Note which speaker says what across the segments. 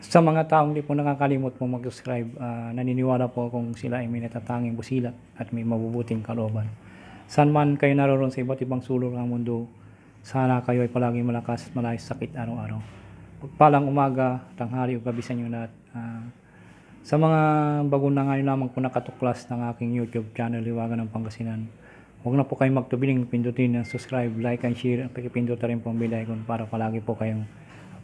Speaker 1: Sa mga taong di po nakakalimot po mag-subscribe, naniniwala po kung sila ay may natatanging busilak at may mabubuting kalooban. Saan man kayo naroon sa iba't ibang sulok ng mundo, sana kayo ay palaging malakas at malayas sa sakit araw-araw. Pagpalang umaga, tanghali o gabi sa inyo lahat. Sa mga bago na ngayon lamang po nakatuklas ng aking YouTube channel, Liwagan ng Pangasinan, huwag na po kayong magtubiling pindutin ng subscribe, like, and share. Pakipindot na rin po ang bell icon para palagi po kayong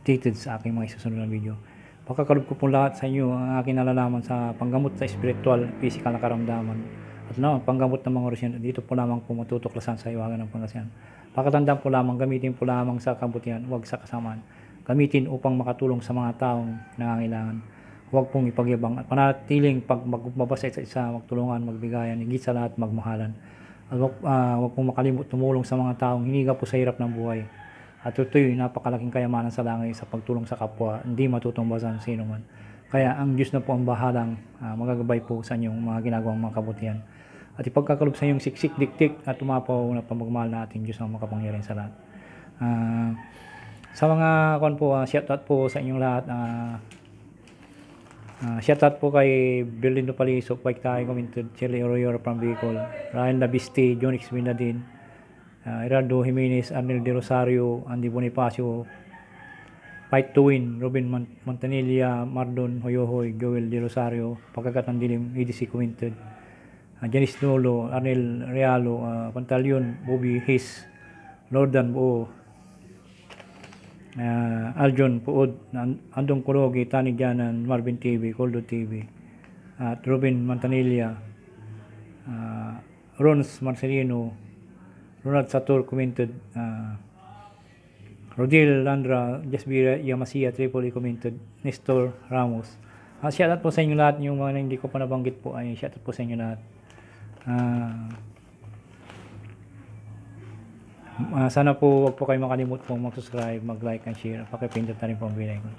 Speaker 1: updated sa aking mga isusunod na video. Pagkakaroon ko po lahat sa inyo ang aking nalalaman sa panggamot sa spiritual, physical na karamdaman. At naman, panggamot ng mga orasyon, dito po lamang po matutuklasan sa Liwagan ng Pangasinan. Pakatandaan po lamang, gamitin po lamang sa kabutihan, huwag sa kasamaan. Gamitin upang makatulong sa mga taong nangangailangan. Huwag pong ipagyabang at panatiling pag magbabasa sa isa, magtulungan, magbigayan, higit sa lahat, magmahalan. At huwag pong makalimot tumulong sa mga taong hiniga po sa hirap ng buhay. At ito'y napakalaking kayamanan sa langit sa pagtulong sa kapwa, hindi matutumbasan sino man. Kaya ang Diyos na po ang bahalang magagabay po sa inyong mga ginagawang mga kabutihan. At ipagkakalob sa inyong siksik, diktik at umapaw na pamagmahal na ating Diyos ang makapangyarihan sa lahat. Sa mga shoutout po sa inyong lahat. Shoutout po kay Berlindo Paliso, Pike Tayo Commented, Chile Oroyor from Bicol, Ryan Labiste, John X Binadin, Gerardo Jimenez, Arnel de Rosario, Andy Bonifacio, Fight to Win, Robin Montanilla, Mardon Hoyohoy, Joel de Rosario, Pagkakatang Dilim, EDC Commented, Janice Nolo, Arnel Realo, Pantalion, Bobby His, Lordan Buo, Aljon Puod, Andong Kurogi, Tani Janan, Marvin TV, Coldo TV, at Robin Montanilla, Rons Marcelino, Ronald Satur Commented, Rodil Landra, Jasbira Yamasia, Tripoli Commented, Nestor Ramos. Shoutout po sa inyo lahat, yung mga hindi ko pa nabanggit po ay shoutout po sa inyo lahat. Sana po wag po kayo makalimut pong mag-subscribe, mag-like and share. Pakipindot na rin po ang bell icon.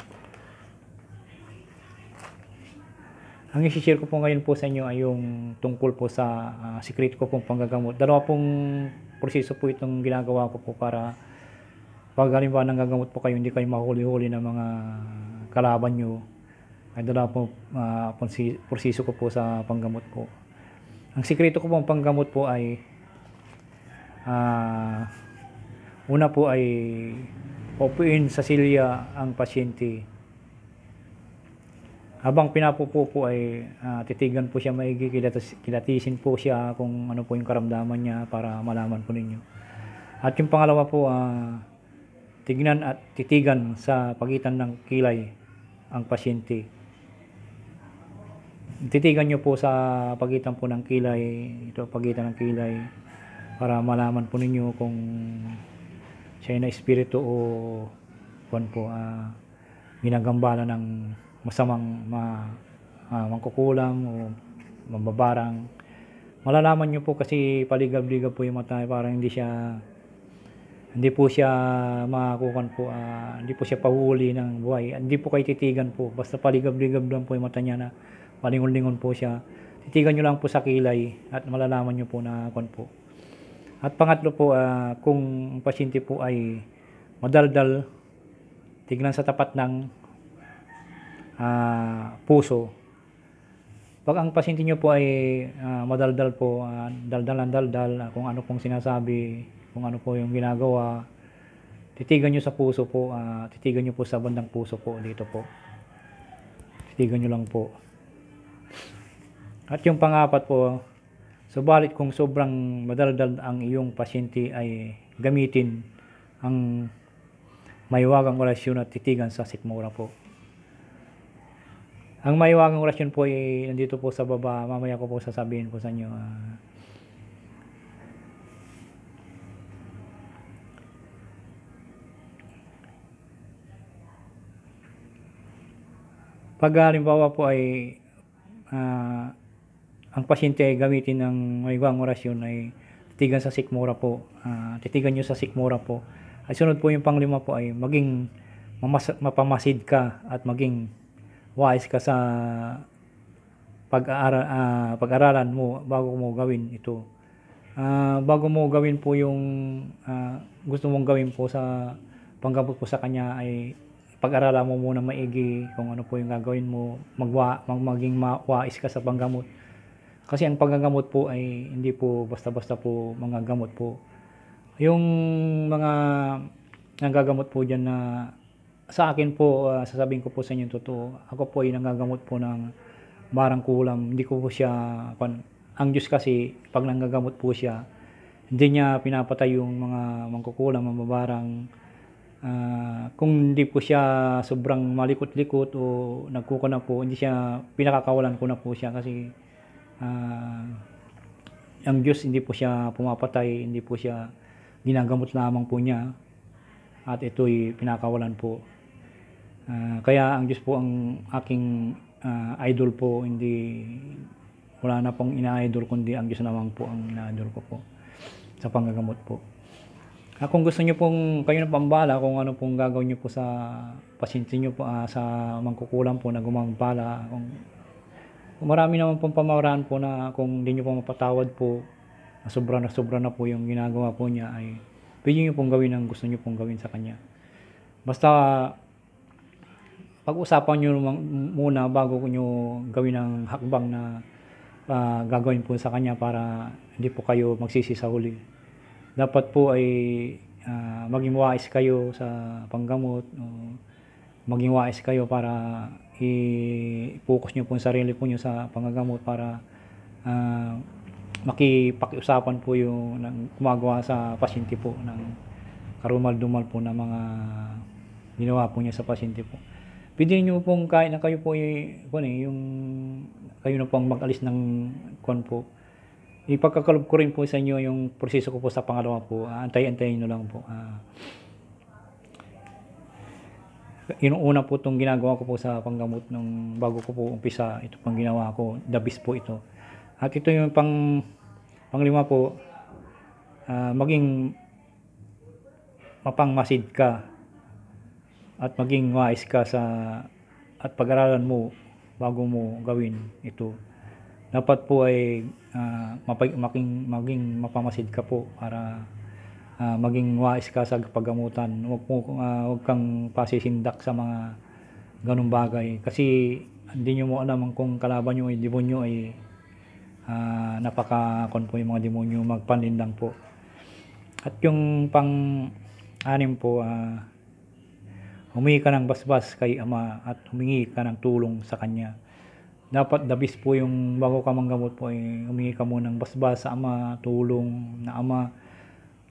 Speaker 1: Ang i-share ko po ngayon po sa inyo ay yung tungkol po sa secret ko pong panggagamot. Dalawa pong proseso po itong ginagawa ko po para pag halimbawa nang gagamot po kayo, hindi kayo mahuli-huli ng mga kalaban nyo. Ay dalawa po proseso ko po sa panggamot po. Ang sikreto ko pong panggamot po ay una po ay upuin sa silya ang pasyente. Habang pinapupo po ay titigan po siya maigi, kilatisin po siya kung ano po yung karamdaman niya para malaman po ninyo. At yung pangalawa po, tignan at titigan sa pagitan ng kilay ang pasyente. Titigan nyo po sa pagitan po ng kilay, ito pagitan ng kilay, para malaman po ninyo kung siya ay na espiritu o ginagambala ng masamang mangkukulam o mambabarang. Malalaman nyo po kasi paligab-ligab po yung mata, parang hindi po siya makakukan po, hindi po siya pahuli ng buhay. Hindi po kayo titigan po, basta paligab-ligab lang po yung mata niya na palingon-lingon po siya. Titigan nyo lang po sa kilay at malalaman nyo po na po. At pangatlo po, kung ang pasyente po ay madaldal, tignan sa tapat ng puso. Pag ang pasyente nyo po ay madaldal po, daldal, kung ano pong sinasabi, kung ano po yung ginagawa, titigan nyo sa puso po, titigan nyo po sa bandang puso po, dito po. Titigan nyo lang po. At yung pangapat po, subalit kung sobrang madaldal ang iyong pasyente ay gamitin ang maiwagang orasyon at titigan sa sikmura po. Ang maiwagang orasyon po ay nandito po sa baba, mamaya ko po sasabihin po sa inyo. Pag halimbawa po ay ang pasyente ay gamitin ng maiwagang orasyon ay titigan sa sikmura po. Titigan nyo sa sikmura po. Ay sunod po yung panglima po ay maging mapamasid ka at maging wise ka sa pag-aralan mo bago mo gawin ito. Bago mo gawin po yung gusto mong gawin po sa panggamot po sa kanya ay pag-aralan mo muna maigi kung ano po yung gagawin mo, maging mawais ka sa panggamot. Kasi ang panggagamot po ay hindi po basta-basta po mga gamot po. Yung mga nanggagamot po diyan na sa akin po, sasabihin ko po sa inyo yung totoo, ako po ay nanggagamot po ng barang kulam, hindi ko po siya, ang Diyos kasi pag nanggagamot po siya, hindi niya pinapatay yung mga mangkukulam, mababarang, kung hindi po siya sobrang malikot-likot o nagkuko na po, hindi siya, pinakakawalan ko na po siya kasi ang Diyos hindi po siya pumapatay, hindi po siya ginagamot lamang po niya at ito'y pinakawalan po. Kaya ang Diyos po ang aking idol po, hindi, wala na pong ina-idol kundi ang Diyos naman po ang ina-idol ko po sa panggagamot po. Kung gusto niyo pong kayo na pambala kung ano pong gagawin niyo po sa pasyente niyo po, sa mangkukulam po na gumambala, kung marami naman pong pamamaraan po na kung hindi niyo po mapatawad po, sobra na po yung ginagawa po niya, ay pwede niyo pong gawin ang gusto niyo pong gawin sa kanya. Basta pag-usapan niyo muna bago niyo gawin ang hakbang na gagawin po sa kanya para hindi po kayo magsisi sa huli. Dapat po ay maging wais kayo sa panggamot, maging wais kayo para i-focus nyo po yung sarili po nyo sa panggagamot para makipakiusapan po yung gumagawa sa pasyente po ng karumal-dumal po na mga ginawa po niya sa pasyente po. Pwede nyo pong kahit na kayo po yung kayo na pong mag-alis ng kon po, ipagkakalob ko rin po sa inyo yung proseso ko po sa pangalawa po. Antay-antayin nyo lang po. Yung una po itong ginagawa ko po sa panggamot nung bago ko po umpisa, ito pang ginawa ko, dabis po ito. At ito yung panglima po, maging mapangmasid ka at maging wise ka at pag-aralan mo bago mo gawin ito. Dapat po ay maging mapamasid ka po para maging wais ka sa paggamutan. Huwag kang pasisindak sa mga ganung bagay kasi hindi nyo mo alam kung kalaban nyo ay demonyo ay napaka-kon po yung mga demonyo, magpanlindang po. At yung pang-anim po, humingi ka ng basbas kay Ama at humingi ka ng tulong sa Kanya. Dapat dabis po yung bago ka manggamot po ay humingi ka muna ng basbas sa Ama, tulong na Ama,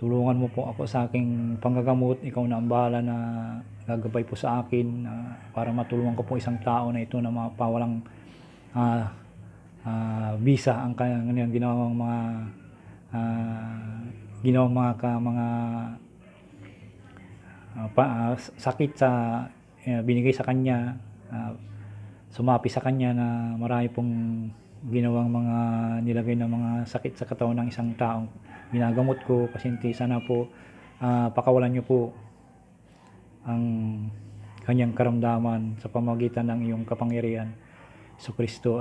Speaker 1: tulungan mo po ako sa aking panggagamot, ikaw na ang bahala na gagabay po sa akin para matulungan ko po isang tao na ito na mapawalang bisa ang kanyang ginawang mga sakit sa binigay sa kanya, sumapi sa kanya na marami pong ginawang mga nilagay na mga sakit sa katawan ng isang taong ginagamot ko, pasyente. Sana po pakawalan niyo po ang kanyang karamdaman sa pamamagitan ng iyong kapangyarihan. So Kristo,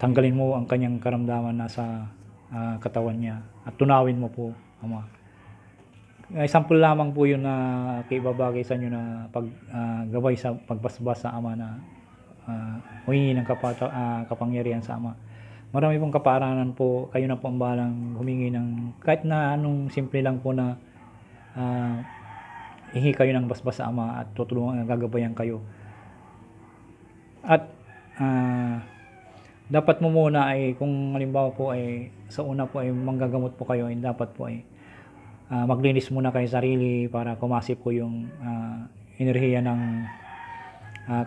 Speaker 1: tanggalin mo ang kanyang karamdaman na sa katawan niya at tunawin mo po, Ama. Example lamang po yun na kaibabagay sa inyo na paggabay sa pagbasbas sa Ama na humingi ng kapangyarihan sa Ama. Marami pong kapaaranan po, kayo na po ang balang humingi ng kahit na anong simple lang po na hihingi kayo ng basbas sa Ama at tutulungan, gagabayan kayo. At dapat mo muna ay kung halimbawa po ay sa una po ay manggagamot po kayo, ay dapat po ay maglinis muna kayo sarili para kumasip po yung enerhiya ng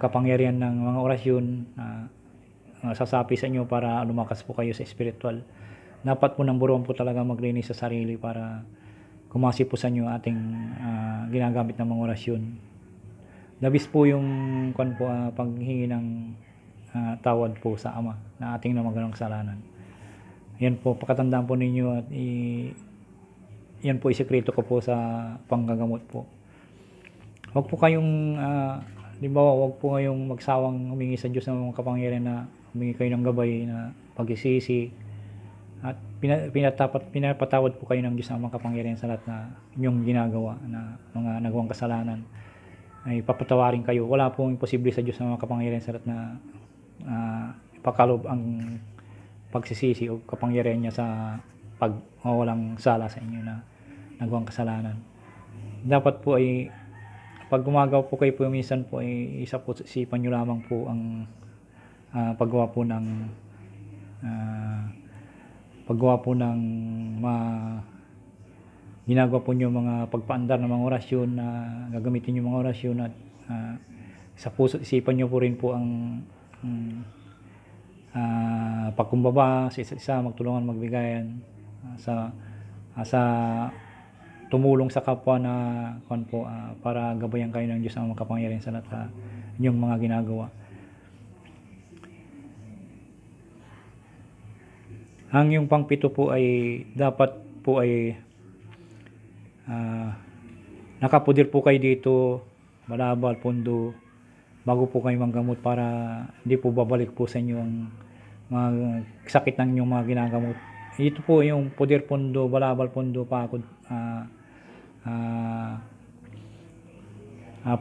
Speaker 1: kapangyarihan ng mga orasyon, sasapi sa inyo para lumakas po kayo sa spiritual. Dapat po nang buruan po talaga maglinis sa sarili para kumasip po sa inyo ating ginagamit ng mga orasyon. Labis po yung paghingi ng tawad po sa Ama na ating namaganang kasalanan. Yan po, pakatandaan po ninyo at yan po isekreto ko po sa panggagamot po. Huwag po kayong huwag po kayong magsawang humingi sa Diyos ng mga kapangyarihan na humingi kayo ng gabay na pagsisisi, At pinapatawad po kayo ng Diyos na makapangyarihan sa lahat na inyong ginagawa na mga nagawang kasalanan. Ay papatawarin kayo. Wala pong imposible sa Diyos na makapangyarihan sa lahat na ipakalob ang pagsisisi o kapangyarihan niya sa pagwawalang sala sa inyo na nagawang kasalanan. Dapat po ay pag gumagawa po kayo po minsan po ay isa po isipan nyo lamang po ang paggawa po ng ginagawa po nyo mga pagpaandar ng mga orasyon na gagamitin yung mga orasyon at sa puso isipan nyo po rin po ang pagkumbaba sa isa't isa, magtulungan, magbigayan sa tumulong sa kapwa na para gabayan kayo ng Diyos ang makapangyarihan sa lahat inyong mga ginagawa. Ang yung pangpito po ay dapat po ay nakapudir po kayo dito, balabal, pundo, bago po kayo manggamot para hindi po babalik po sa inyo ang mga sakit ng inyong mga ginagamot. Ito po yung pudir, pundo, balabal, pundo, pakod,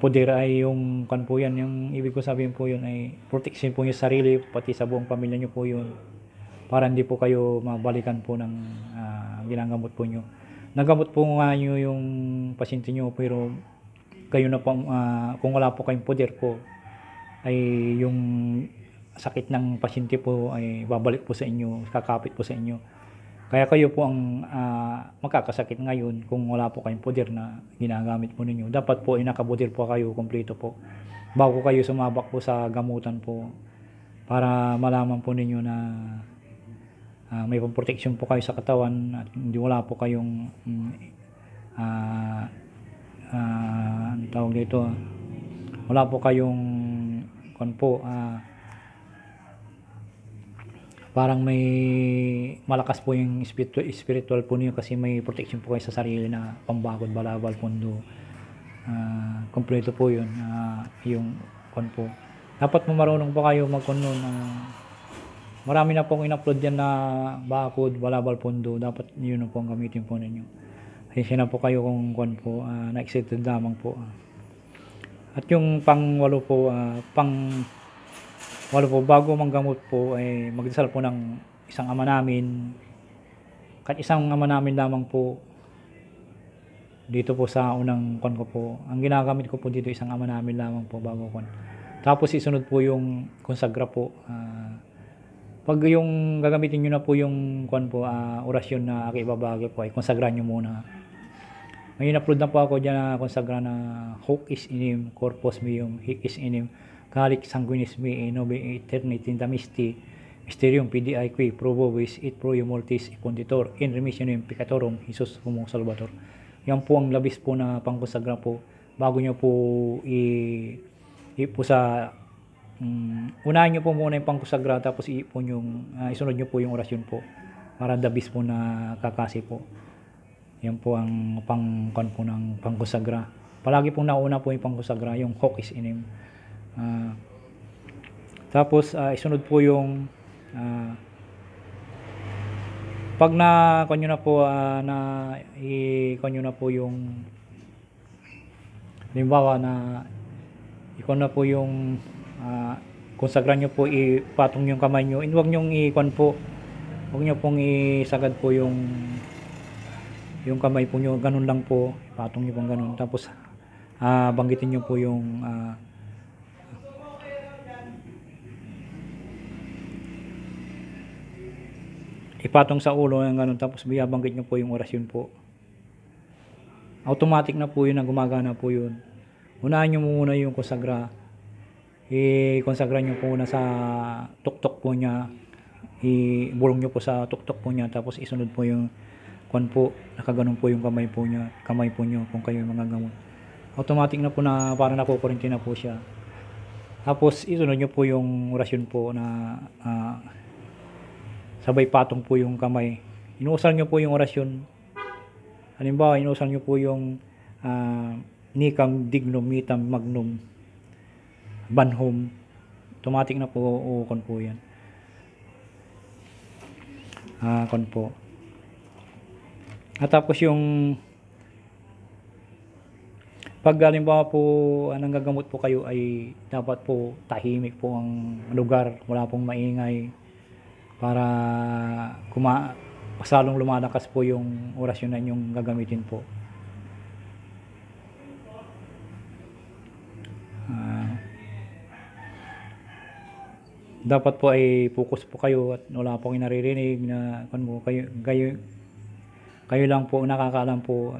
Speaker 1: pudir ay yung po yan, yung ibig ko sabihin po yun ay protection po yung sarili, pati sa buong pamilya nyo po yun, para hindi po kayo mabalikan po ng ginagamot po nyo. Nagamot po nga nyo yung pasyente nyo, pero kayo na po, kung wala po kayong puder po, ay yung sakit ng pasyente po ay babalik po sa inyo, kakapit po sa inyo. Kaya kayo po ang magkakasakit ngayon kung wala po kayong puder na ginagamit po ninyo. Dapat po inakabudir po kayo, kompleto po, bago kayo sumabak po sa gamutan po, para malaman po ninyo na may protection po kayo sa katawan at hindi wala po kayong tawag dito, wala po kayong parang may malakas po yung spiritual po niyo kasi may protection po kayo sa sarili na pambakod, balabal, pundo, kompleto po yun, yung po. Dapat marunong po kayo nun. Marami na pong in-upload yan na bakod, balabal, pundo. Dapat yun po ang gamitin po ninyo. Kasi na po kayo kung na-excited lamang po. At yung pang-walo po, bago manggamot po, ay magdasal po ng isang ama namin. Kahit isang ama namin lamang po, dito po sa unang ko po. Ang ginagamit ko po dito, isang ama namin lamang po bago Tapos isunod po yung konsagra po. Pag yung gagamitin nyo na po yung orasyon na akibabagi po, ay konsagrahan nyo muna. May in-upload na po ako dyan na konsagra na hoc is inim, corpus meum, hic is inim, calic sanguinis mei, nobe eternit in damisti, mysterium pidi qui probo vis it pro multis iponditor, in remissionem peccatorum, Jesus homo salvator. Yan po ang labis po na pangkonsagra po, bago nyo po po sa unahin nyo po muna yung pangkonsagra, tapos isunod nyo po yung orasyon po para dabis po na kakasi po. Yan po ang po ng pangkonsagra. Palagi pong nauna po yung pangkonsagra, yung hoc is inim. Tapos isunod po yung pag na kanyo na po kanyo na po yung halimbawa na ikon na po yung konsagran nyo po, ipatong yung kamay nyo, huwag nyo huwag nyo pong isagad po yung kamay po nyo, ganun lang po, ipatong nyo pong ganun, tapos banggitin nyo po yung ipatong sa ulo ng ganun, tapos biyabanggit nyo po yung orasyon po. Automatic na po yun, na gumagana po yun. Unahin nyo muna yung konsagra, i-konsagra nyo po na sa tuktok po niya, ibulong nyo po sa tuktok po niya, tapos isunod po yung nakaganon po yung kamay po nyo kung kayo yung mga gamot. Automatic na po na parang nakukurinti na po siya. Tapos isunod nyo po yung orasyon po na sabay patong po yung kamay. Inuusal nyo po yung orasyon. Halimbawa, inuusal nyo po yung Nicam dignum mitam magnum banhom. Automatic na po ukon po yan. Kwan po. At tapos yung pag halimbawa po nanggagamot po kayo ay dapat po tahimik po ang lugar, wala pong maingay para masalong lumalakas po yung orasyon na inyong gagamitin po. Dapat po ay focus po kayo at wala pong naririnig na kayo lang po nakakaalam po.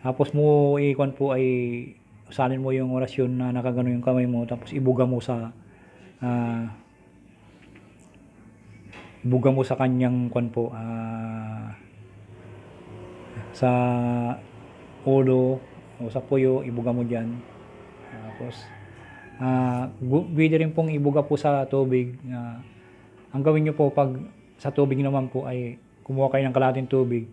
Speaker 1: Tapos mo ikon po ay usalin mo yung orasyon na nakagano yung kamay mo, tapos ibuga mo sa kanyang kwan po, sa ulo o sa puyo, ibuga mo dyan. Tapos pwede rin pong ibuga po sa tubig. Ang gawin nyo po pag sa tubig naman po ay kumuha kayo ng kalahating tubig,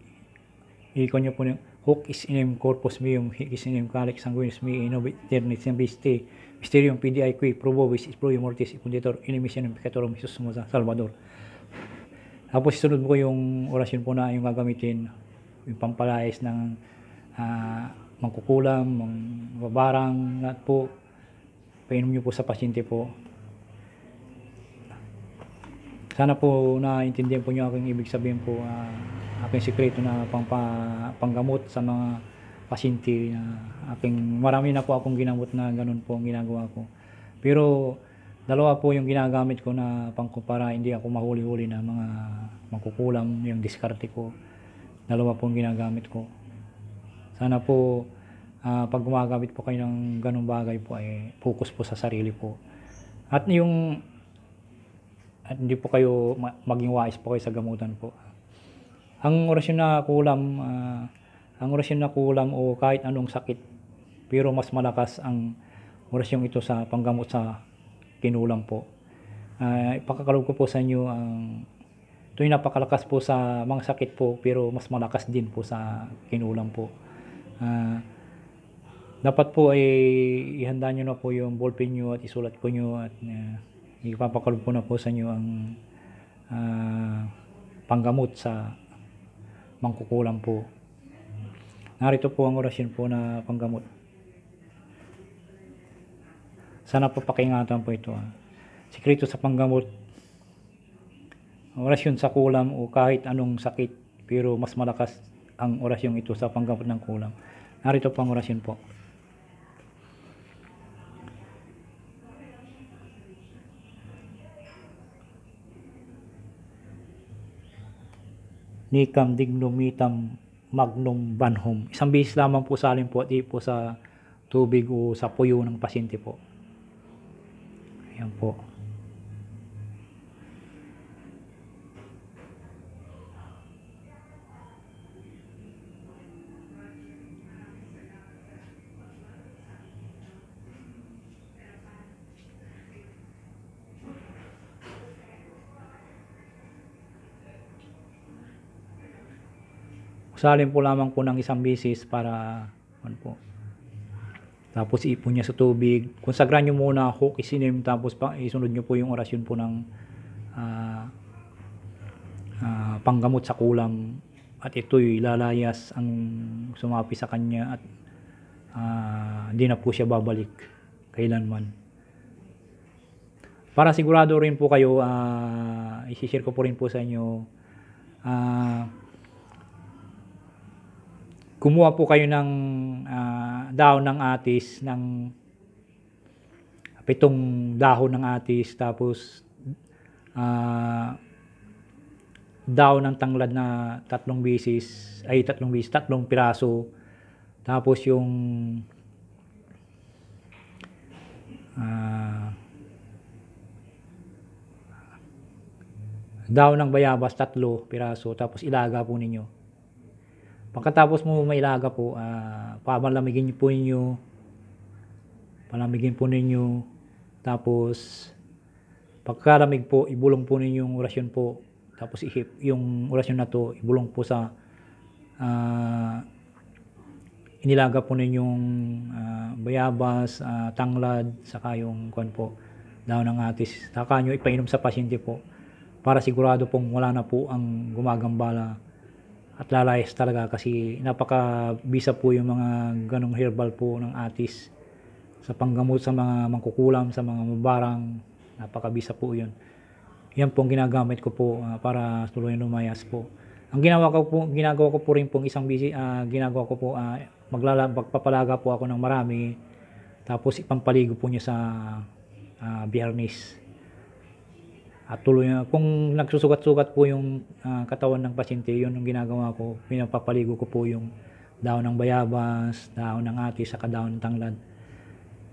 Speaker 1: ikon nyo po yung hoc is inem corpus meum, hic is inem calix sanguinis mei, inobit eternit sembiste, mysterium pidi qui probobis is pro mortis ipunditor, inimissionum peccatorum Jesus Salvador. Tapos isunod mo ko yung orasyon po na yung gagamitin, yung pampalayas ng mangkukulam, mangbabarang, lahat po, painom nyo po sa pasyente po. Sana po naintindihan po nyo aking ibig sabihin po, aking sikreto na panggamot sa mga pasyente na marami na po akong ginamot na ganun po ang ginagawa ko. Pero dalawa po yung ginagamit ko na pangkumpara, hindi ako mahuli-huli na mga mangkukulam, yung diskarte ko. Dalawa po yung ginagamit ko. Sana po pag gumagamit po kayo ng ganung bagay po ay focus po sa sarili po. At hindi po kayo maging wais po kayo sa gamutan po. Ang orasyon na kulam o kahit anong sakit, pero mas malakas ang orasyon ito sa panggamot sa kinulam po. Ipakakalob ko po sa inyo ito yung napakalakas po sa mga sakit po, pero mas malakas din po sa kinulam po. Dapat po ay ihanda nyo na po yung ballpen nyo at isulat ko nyo at ipapakalob ko na po sa inyo ang panggamot sa mangkukulam po. Narito po ang orasyon po na panggamot. Sana po pakiingatan po ito. Sikreto sa panggamot, orasyon sa kulam o kahit anong sakit, pero mas malakas ang orasyon ito sa panggamot ng kulam. Narito po ang orasyon po. Nikam dignum mitam magnum banhum. Isang bihis lamang po salin po, di po sa tubig o sa puyo ng pasyente po. Ayan po. Salin po lamang po ng isang bisis para po. Tapos iipon niya sa tubig. Konsagran nyo muna hoc isinim, tapos isunod nyo po yung orasyon po ng panggamot sa kulam. At ito'y lalayas ang sumapi sa kanya at hindi na po siya babalik kailanman. Para sigurado rin po kayo, isi-share ko po rin po sa inyo, kumuha po kayo ng dahon ng atis, ng 7 dahon ng atis, tapos dahon ng tanglad na 3 piraso, tapos yung dahon ng bayabas 3 piraso, tapos ilaga po ninyo. Pagkatapos mo mailaga po, palamigin po ninyo, tapos pagkalamig po, ibulong po ninyo yung orasyon po, tapos yung orasyon na to, ibulong po sa inilaga po ninyong bayabas, tanglad, saka yung dahon ng atis, saka nyo ipainom sa pasyente po. para sigurado pong wala na po ang gumagambala at lalayas talaga, kasi napakabisa po yung mga ganong herbal po ng atis sa panggamot sa mga mangkukulam, sa mga mabarang, napakabisa po yun. Yan pong ginagamit ko po para tuluyan lumayas po. Ang ginagawa ko po rin pong ginagawa ko po, magpapalaga po ako ng marami, tapos ipampaligo po niya sa biyernes. At tuloy kung nagsusugat-sugat po yung katawan ng pasyente, yun ang ginagawa ko, pinapapaligo ko po yung dahon ng bayabas, dahon ng atis, saka dahon ng tanglad.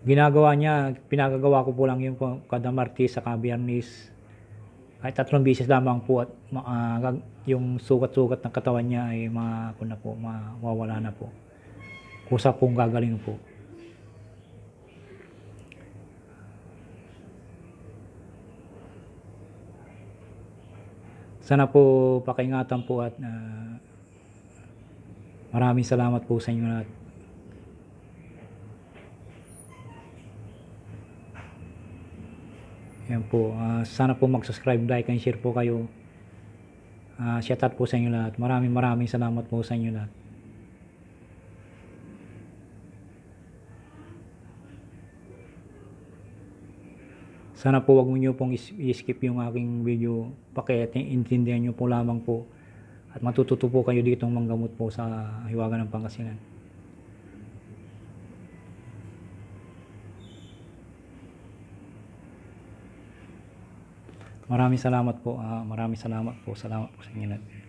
Speaker 1: Pinagagawa ko po lang yun po kada Martes saka Biyernes. Kahit 3 beses lamang po, at yung sugat-sugat ng katawan niya ay mawawala na po. Kusa pong gagaling po. Sana po pakiingatan po, at maraming salamat po sa inyo lahat. Yan po, sana po mag-subscribe, like, and share po kayo. Shout out po sa inyo lahat. Maraming salamat po sa inyo lahat. Sana po wag niyo pong i-skip yung aking video. Pakiintindihan niyo po lamang po. At matututo po kayo ditong manggamot po sa Hiwaga ng Pangasinan. Maraming salamat po. Salamat po sa inyo lahat.